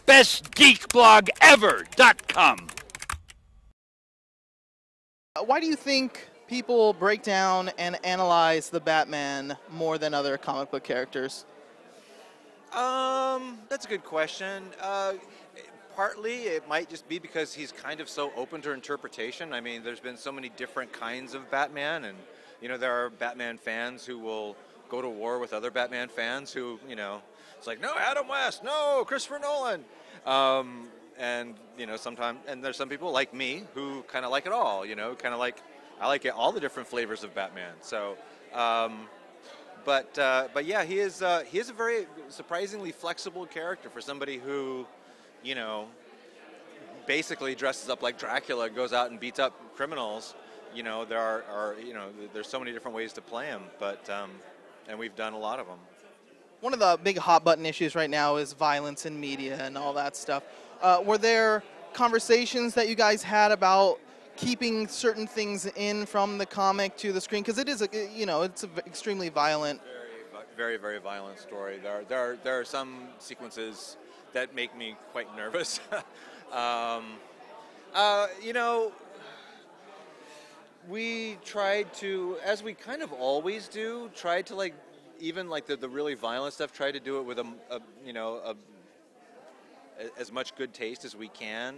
bestgeekblogever.com. Why do you think people break down and analyze the Batman more than other comic book characters? That's a good question. Partly it might just be because he's kind of so open to interpretation. I mean, there's been so many different kinds of Batman, and there are Batman fans who will go to war with other Batman fans who, it's like, no, Adam West, no, Christopher Nolan. And sometimes, and there's some people like me who kind of like it all, kind of like, I like all the different flavors of Batman. So, but yeah, he is a very surprisingly flexible character for somebody who, basically dresses up like Dracula, goes out and beats up criminals. There are there's so many different ways to play him, but and we've done a lot of them. One of the big hot button issues right now is violence in media and all that stuff. Were there conversations that you guys had about keeping certain things in from the comic to the screen? Because it is it's an extremely violent. Very, very violent story. There are some sequences that make me quite nervous. We tried to, as we kind of always do, try to even the really violent stuff, try to do it with as much good taste as we can,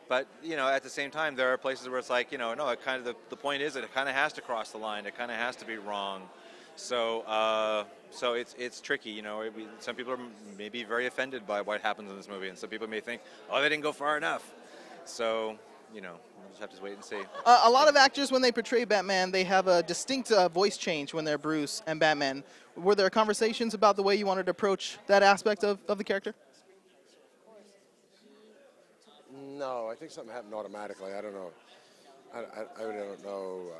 but at the same time, there are places where it's like, no, it kind of the point is that it kind of has to cross the line. It kind of has to be wrong. So so it's tricky, some people are maybe very offended by what happens in this movie, and some people may think, oh, they didn't go far enough. So, we'll just have to wait and see. A lot of actors, when they portray Batman, they have a distinct voice change when they're Bruce and Batman. Were there conversations about the way you wanted to approach that aspect of the character? No, I think something happened automatically. I don't know. I don't know.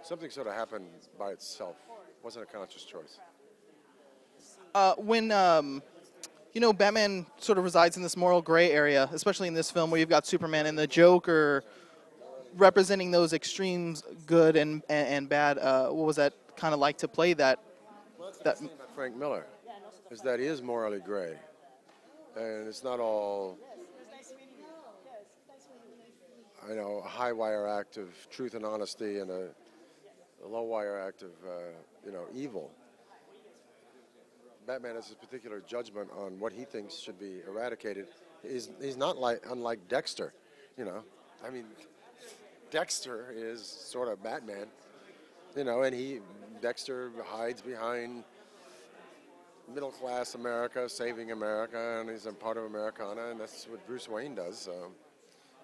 Something sort of happened by itself. It wasn't a conscious choice. When Batman sort of resides in this moral gray area, especially in this film where you've got Superman and the Joker representing those extremes, good and bad. What was that kind of like to play that? Well, that's the thing about Frank Miller, is that he is morally gray, and it's not all a high wire act of truth and honesty and a low wire act of evil. Batman has a particular judgment on what he thinks should be eradicated. He's not unlike Dexter, I mean, Dexter is sort of Batman, and Dexter hides behind middle class America, saving America, and he's a part of Americana, and that's what Bruce Wayne does.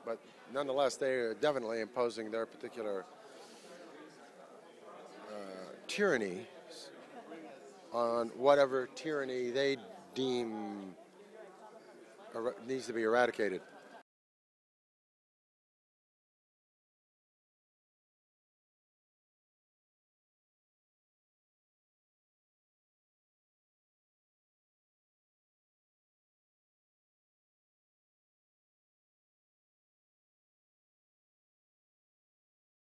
But nonetheless, they are definitely imposing their particular tyranny on whatever tyranny they deem needs to be eradicated.